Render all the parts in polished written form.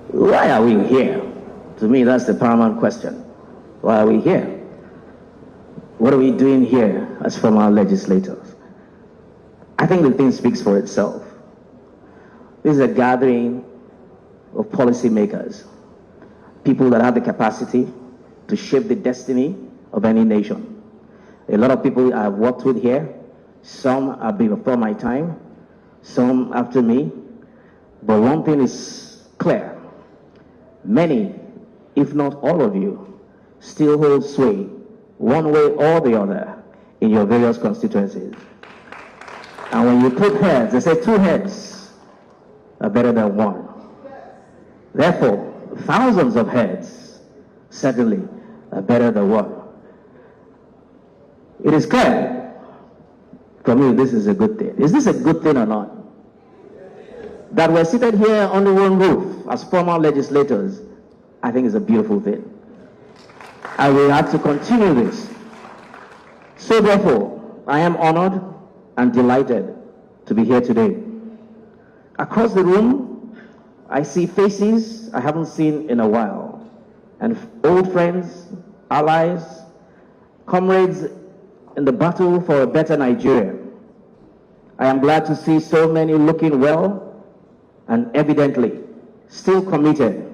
Why are we here? To me, that's the paramount question. Why are we here? What are we doing here as former legislators? I think the thing speaks for itself. This is a gathering of policymakers, people that have the capacity to shape the destiny of any nation. A lot of people I've worked with here, some have been before my time, some after me, but one thing is clear. Many, if not all of you, still hold sway one way or the other in your various constituencies. And when you put heads, they say 2 heads are better than 1. Therefore, thousands of heads certainly are better than 1. It is clear, for me, this is a good thing. Is this a good thing or not? That we're seated here under one roof as former legislators, I think is a beautiful thing. And we have to continue this. So therefore, I am honored and delighted to be here today. Across the room, I see faces I haven't seen in a while, and old friends, allies, comrades in the battle for a better Nigeria. I am glad to see so many looking well and evidently still committed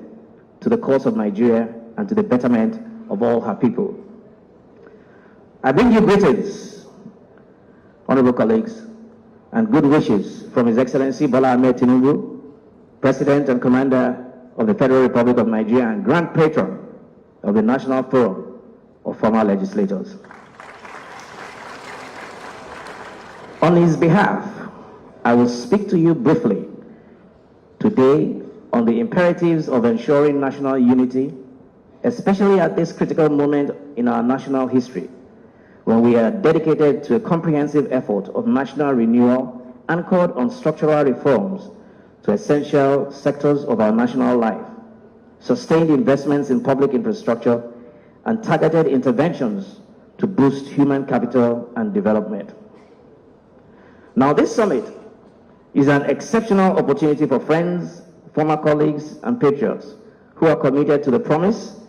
to the cause of Nigeria and to the betterment of all her people. I bring you greetings, honorable colleagues, and good wishes from His Excellency Bola Ahmed Tinubu, President and Commander of the Federal Republic of Nigeria and Grand Patron of the National Forum of Former Legislators. On his behalf, I will speak to you briefly today on the imperatives of ensuring national unity, especially at this critical moment in our national history, when we are dedicated to a comprehensive effort of national renewal anchored on structural reforms to essential sectors of our national life, sustained investments in public infrastructure, and targeted interventions to boost human capital and development. Now, this summit is an exceptional opportunity for friends, former colleagues, and patriots who are committed to the promise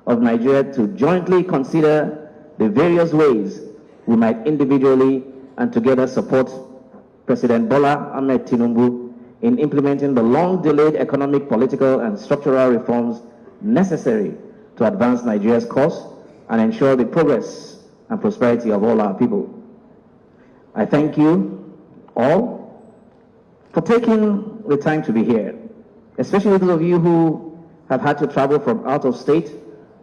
of Nigeria to jointly consider the various ways we might individually and together support President Bola Ahmed Tinubu in implementing the long-delayed economic, political, and structural reforms necessary to advance Nigeria's cause and ensure the progress and prosperity of all our people. I thank you all for taking the time to be here, especially those of you who have had to travel from out of state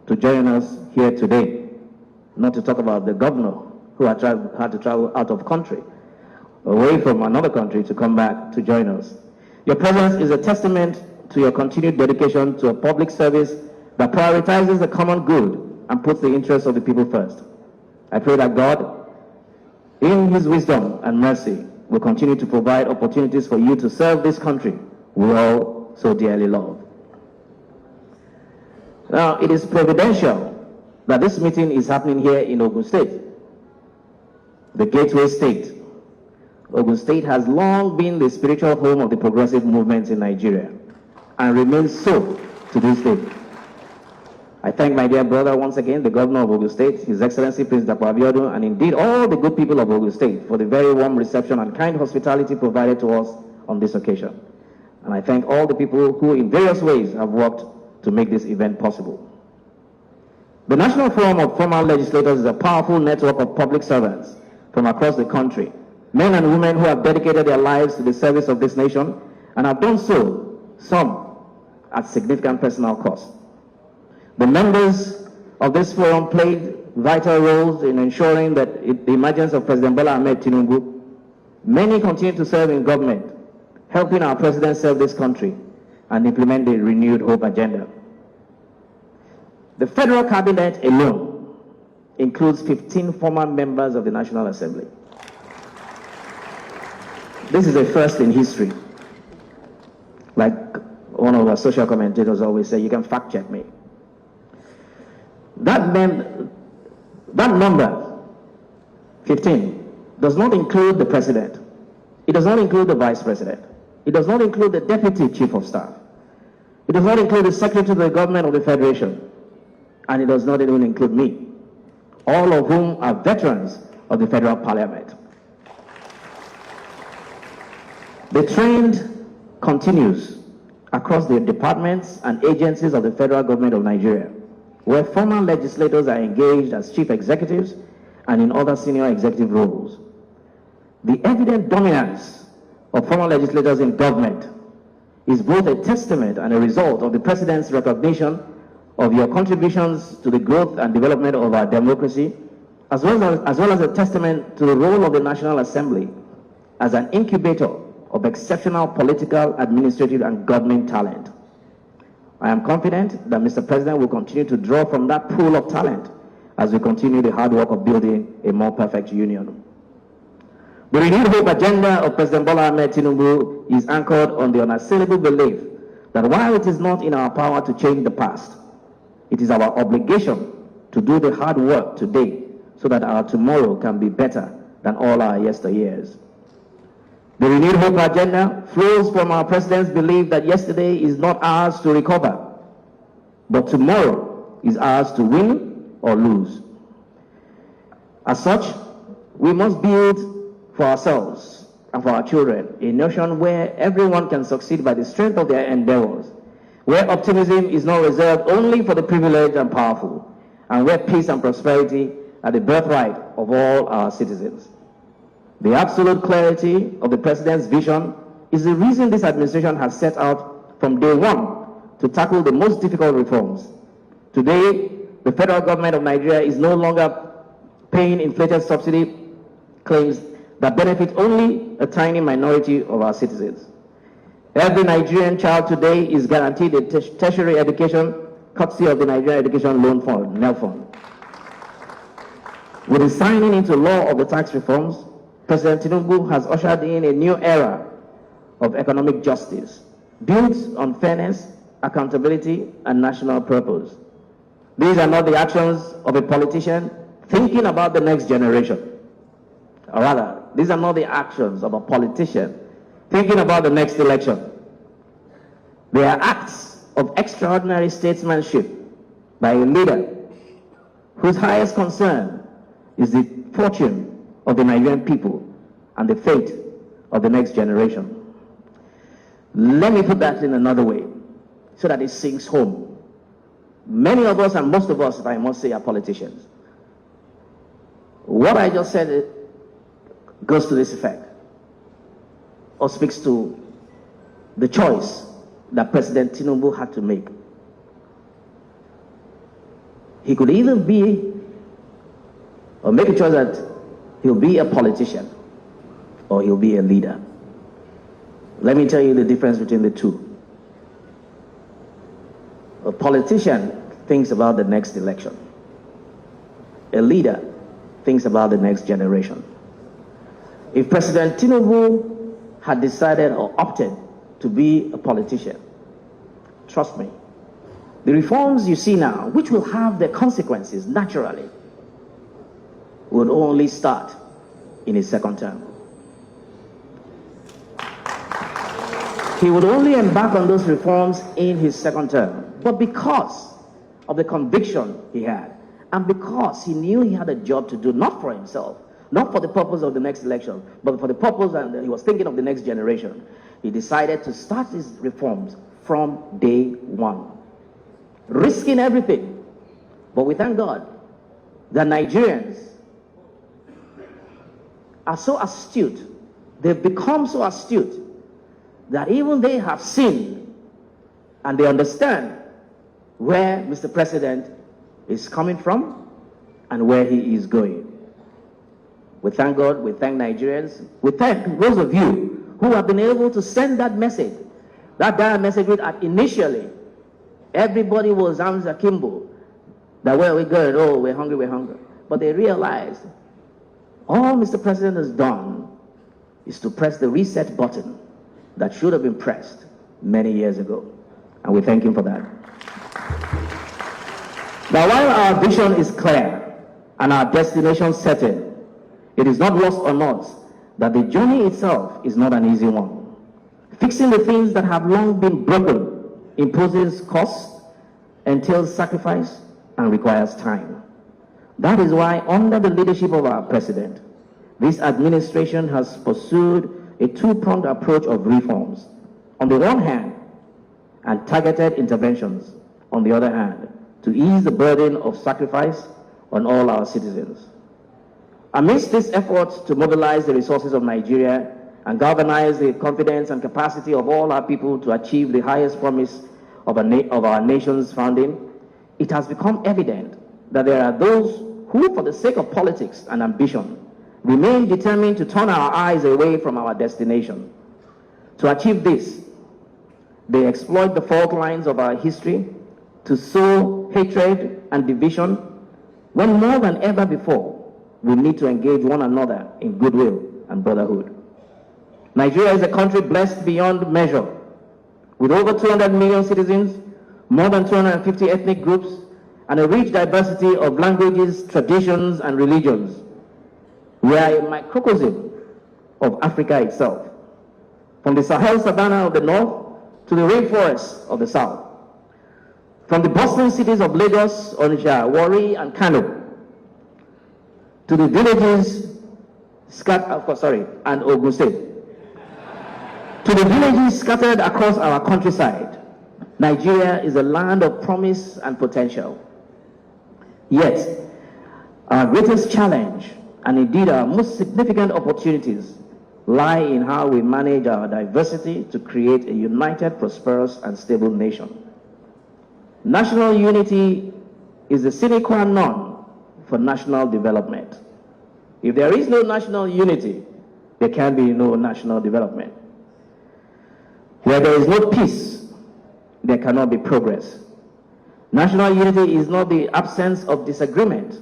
to join us here today. Not to talk about the governor who had to travel out of country, away from another country to come back to join us. Your presence is a testament to your continued dedication to a public service that prioritizes the common good and puts the interests of the people first. I pray that God, in His wisdom and mercy, will continue to provide opportunities for you to serve this country we all so dearly love. Now, it is providential that this meeting is happening here in Ogun State, the gateway state. Ogun State has long been the spiritual home of the progressive movements in Nigeria and remains so to this day. I thank my dear brother once again, the governor of Ogun State, His Excellency Prince Gbajabiamila, and indeed all the good people of Ogun State for the very warm reception and kind hospitality provided to us on this occasion. And I thank all the people who in various ways have worked to make this event possible. The National Forum of Former Legislators is a powerful network of public servants from across the country, men and women who have dedicated their lives to the service of this nation and have done so, some at significant personal cost. The members of this forum played vital roles in ensuring that the emergence of President Bola Ahmed Tinubu. Many continue to serve in government, helping our president serve this country and implement the renewed hope agenda. The federal cabinet alone includes 15 former members of the National Assembly. This is a first in history. Like one of our social commentators always say, you can fact check me. That number, 15, does not include the president. It does not include the vice president. It does not include the deputy chief of staff. It does not include the Secretary to the Government of the Federation, and it does not even include me, all of whom are veterans of the Federal Parliament. The trend continues across the departments and agencies of the Federal Government of Nigeria, where former legislators are engaged as chief executives and in other senior executive roles. The evident dominance of former legislators in government is both a testament and a result of the President's recognition of your contributions to the growth and development of our democracy, as well as a testament to the role of the National Assembly as an incubator of exceptional political, administrative, and government talent. I am confident that Mr. President will continue to draw from that pool of talent as we continue the hard work of building a more perfect union. The renewed hope agenda of President Bola Ahmed Tinubu is anchored on the unassailable belief that while it is not in our power to change the past, it is our obligation to do the hard work today so that our tomorrow can be better than all our yesteryears. The renewed hope agenda flows from our President's belief that yesterday is not ours to recover, but tomorrow is ours to win or lose. As such, we must build for ourselves and for our children a nation where everyone can succeed by the strength of their endeavors, where optimism is not reserved only for the privileged and powerful, and where peace and prosperity are the birthright of all our citizens. The absolute clarity of the President's vision is the reason this administration has set out from day one to tackle the most difficult reforms. Today, the federal government of Nigeria is no longer paying inflated subsidy claims that benefit only a tiny minority of our citizens. Every Nigerian child today is guaranteed a tertiary education courtesy of the Nigerian Education Loan Fund, NELFund. With the signing into law of the tax reforms, President Tinubu has ushered in a new era of economic justice, built on fairness, accountability, and national purpose. These are not the actions of a politician thinking about the next generation. Or rather, these are not the actions of a politician thinking about the next election. They are acts of extraordinary statesmanship by a leader whose highest concern is the fortune of the Nigerian people and the fate of the next generation. Let me put that in another way so that it sinks home. Many of us, and most of us, if I must say, are politicians. What I just said goes to this effect, or speaks to the choice that President Tinubu had to make. He could either be, or make a choice that he'll be a politician, or he'll be a leader. Let me tell you the difference between the two. A politician thinks about the next election. A leader thinks about the next generation. If President Tinubu had decided or opted to be a politician, trust me, the reforms you see now, which will have their consequences naturally, would only start in his second term. He would only embark on those reforms in his second term. But because of the conviction he had, and because he knew he had a job to do, not for himself, not for the purpose of the next election, but for the purpose, and he was thinking of the next generation, he decided to start his reforms from day one, risking everything. But we thank God that Nigerians are so astute, they've become so astute, that even they have seen and they understand where Mr. President is coming from and where he is going. We thank God, we thank Nigerians, we thank those of you who have been able to send that message, that dire message which initially everybody was arms akimbo, that where we're going, oh, we're hungry, we're hungry. But they realized all Mr. President has done is to press the reset button that should have been pressed many years ago. And we thank him for that. Now, while our vision is clear and our destination certain, it is not lost on us that the journey itself is not an easy one. Fixing the things that have long been broken imposes cost, entails sacrifice, and requires time. That is why, under the leadership of our president, this administration has pursued a two-pronged approach of reforms. On the one hand, and targeted interventions on the other hand, to ease the burden of sacrifice on all our citizens. Amidst these efforts to mobilize the resources of Nigeria and galvanize the confidence and capacity of all our people to achieve the highest promise of our nation's founding, it has become evident that there are those who, for the sake of politics and ambition, remain determined to turn our eyes away from our destination. To achieve this, they exploit the fault lines of our history to sow hatred and division, when more than ever before, we need to engage one another in goodwill and brotherhood. Nigeria is a country blessed beyond measure, with over 200 million citizens, more than 250 ethnic groups, and a rich diversity of languages, traditions, and religions. We are a microcosm of Africa itself, from the Sahel Savannah of the north to the rainforests of the south, from the bustling cities of Lagos, Onitsha, Warri, and Kano, to the villages and Ogun State, to the villages scattered across our countryside. Nigeria is a land of promise and potential. Yet, our greatest challenge, and indeed our most significant opportunities, lie in how we manage our diversity to create a united, prosperous, and stable nation. National unity is the sine qua non for national development. If there is no national unity, there can be no national development. Where there is no peace, there cannot be progress. National unity is not the absence of disagreement.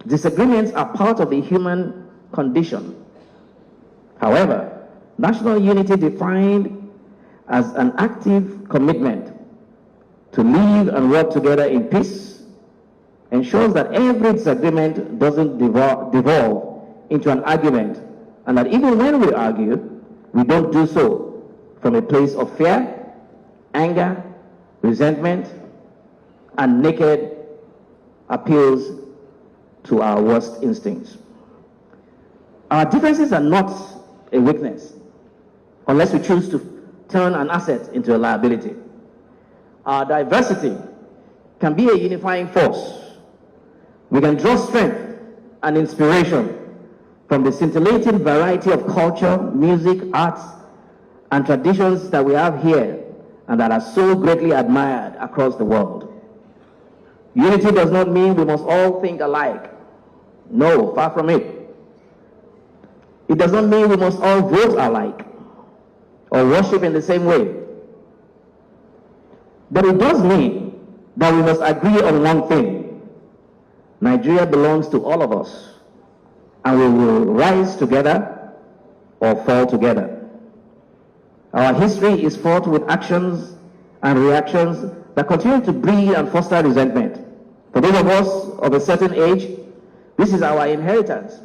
Disagreements are part of the human condition. However, national unity defined as an active commitment to live and work together in peace ensures that every disagreement doesn't devolve into an argument, and that even when we argue, we don't do so from a place of fear, anger, resentment, and naked appeals to our worst instincts. Our differences are not a weakness, unless we choose to turn an asset into a liability. Our diversity can be a unifying force. We can draw strength and inspiration from the scintillating variety of culture, music, arts, and traditions that we have here and that are so greatly admired across the world. Unity does not mean we must all think alike. No, far from it. It does not mean we must all vote alike or worship in the same way. But it does mean that we must agree on one thing. Nigeria belongs to all of us, and we will rise together or fall together. Our history is fraught with actions and reactions that continue to breed and foster resentment. For those of us of a certain age, this is our inheritance.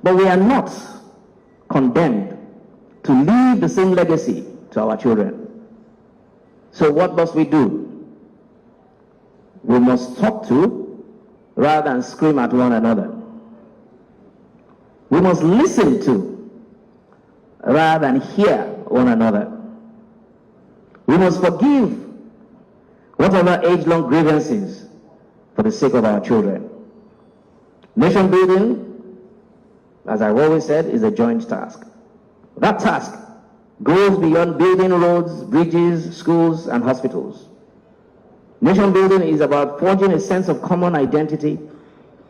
But we are not condemned to leave the same legacy to our children. So what must we do? We must talk to rather than scream at one another. We must listen to rather than hear one another. We must forgive whatever age-long grievances for the sake of our children. Nation building, as I've always said, is a joint task. That task goes beyond building roads, bridges, schools, and hospitals. Nation building is about forging a sense of common identity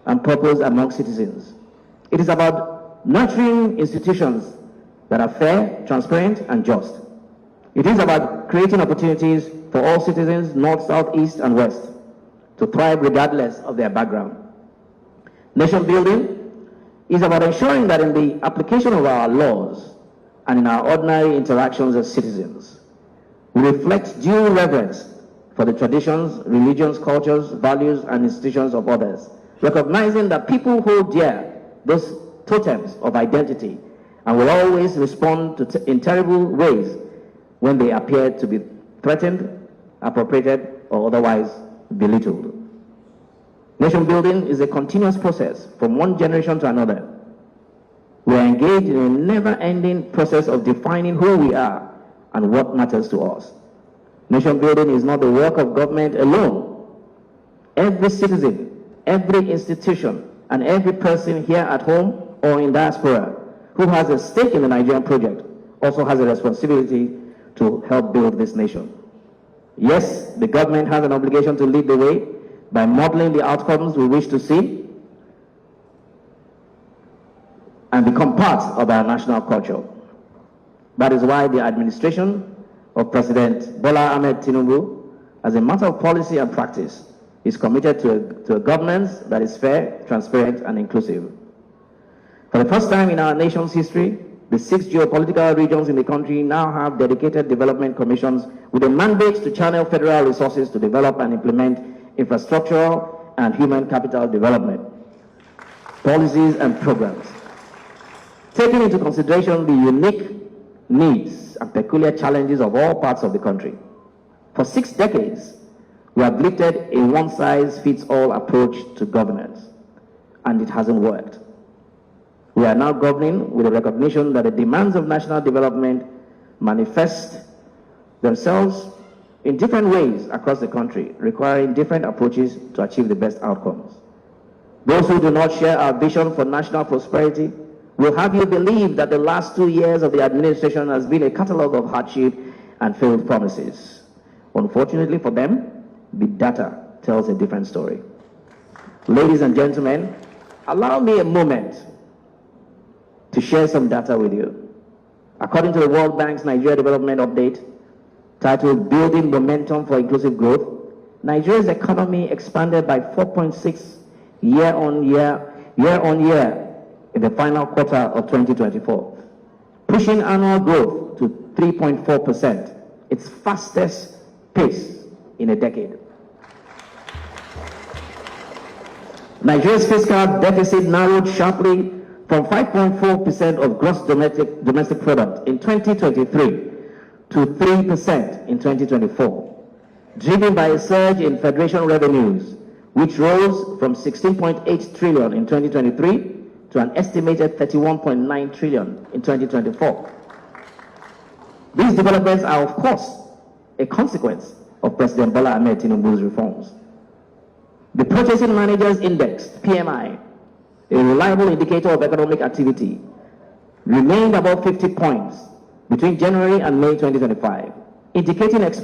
and purpose among citizens. It is about nurturing institutions that are fair, transparent, and just. It is about creating opportunities for all citizens, north, south, east, and west, to thrive regardless of their background. Nation building is about ensuring that in the application of our laws and in our ordinary interactions as citizens, we reflect due reverence for the traditions, religions, cultures, values, and institutions of others, recognizing that people hold dear those totems of identity and will always respond in terrible ways when they appear to be threatened, appropriated, or otherwise belittled. Nation building is a continuous process from one generation to another. We are engaged in a never-ending process of defining who we are and what matters to us. Nation building is not the work of government alone. Every citizen, every institution, and every person here at home or in diaspora who has a stake in the Nigerian project also has a responsibility to help build this nation. Yes, the government has an obligation to lead the way by modeling the outcomes we wish to see and become part of our national culture. That is why the administration of President Bola Ahmed Tinubu, as a matter of policy and practice, is committed to a governance that is fair, transparent, and inclusive. For the first time in our nation's history, the 6 geopolitical regions in the country now have dedicated development commissions with a mandate to channel federal resources to develop and implement infrastructural and human capital development, policies and programs, taking into consideration the unique needs and peculiar challenges of all parts of the country. For 6 decades, we have lifted a one-size-fits-all approach to governance, and it hasn't worked. We are now governing with the recognition that the demands of national development manifest themselves in different ways across the country, requiring different approaches to achieve the best outcomes. Those who do not share our vision for national prosperity will have you believe that the last 2 years of the administration has been a catalogue of hardship and failed promises. Unfortunately for them, the data tells a different story. Ladies and gentlemen, allow me a moment to share some data with you. According to the World Bank's Nigeria Development Update, titled Building Momentum for Inclusive Growth, Nigeria's economy expanded by 4.6% year-on-year in the final quarter of 2024, pushing annual growth to 3.4%, its fastest pace in a decade. Nigeria's fiscal deficit narrowed sharply from 5.4% of gross domestic product in 2023 to 3% in 2024, driven by a surge in federation revenues, which rose from 16.8 trillion in 2023 to an estimated 31.9 trillion in 2024. These developments are, of course, a consequence of President Bola Ahmed Tinubu's reforms. The Purchasing Managers Index, PMI, a reliable indicator of economic activity, remained above 50 points between January and May 2025, indicating